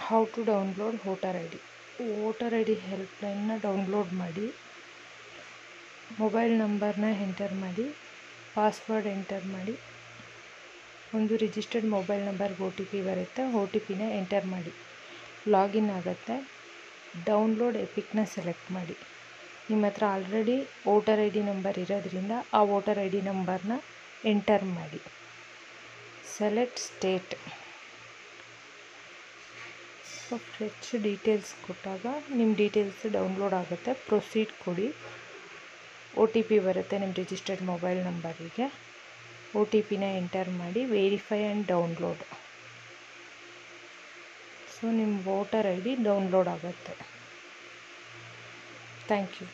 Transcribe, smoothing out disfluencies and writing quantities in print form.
How to download voter I D. Voter I D ಹೆಲ್ಪ್ಲೈನ್ನ download ಮಾಡಿ, mobile ನಂಬರ್ನ enter ಮಾಡಿ, ಪಾಸ್ವರ್ಡ್ ಎಂಟರ್ ಮಾಡಿ, ಒಂದು ರಿಜಿಸ್ಟರ್ಡ್ ಮೊಬೈಲ್ ನಂಬರ್ಗೆ ಒ ಟಿ ಪಿ ಬರುತ್ತೆ, ಒ ಟಿ ಪಿನ ಎಂಟರ್ ಮಾಡಿ, ಲಾಗಿನ್ ಆಗುತ್ತೆ. ಡೌನ್ಲೋಡ್ ಎಪಿಕ್ನ ಸೆಲೆಕ್ಟ್ ಮಾಡಿ. ನಿಮ್ಮ ಹತ್ರ already voter I D number ಇರೋದ್ರಿಂದ ಆ ವೋಟರ್ ಐ ಡಿ ನಂಬರ್ನ ಎಂಟರ್ ಮಾಡಿ. Select state. ಫ್ರೆಶ್ ಡೀಟೇಲ್ಸ್ ಕೊಟ್ಟಾಗ ನಿಮ್ಮ ಡೀಟೇಲ್ಸ್ ಡೌನ್ಲೋಡ್ ಆಗುತ್ತೆ. ಪ್ರೊಸೀಡ್ ಕೊಡಿ. ಒ ಟಿ ಪಿ ಬರುತ್ತೆ ನಿಮ್ಮ ರಿಜಿಸ್ಟರ್ಡ್ ಮೊಬೈಲ್ ನಂಬರಿಗೆ. ಒ ಟಿ ಪಿನ ಎಂಟರ್ ಮಾಡಿ, ವೆರಿಫೈ ಆ್ಯಂಡ್ ಡೌನ್ಲೋಡ್. ಸೊ ನಿಮ್ಮ ವೋಟರ್ ಐ ಡಿ ಡೌನ್ಲೋಡ್ ಆಗುತ್ತೆ. Thank you.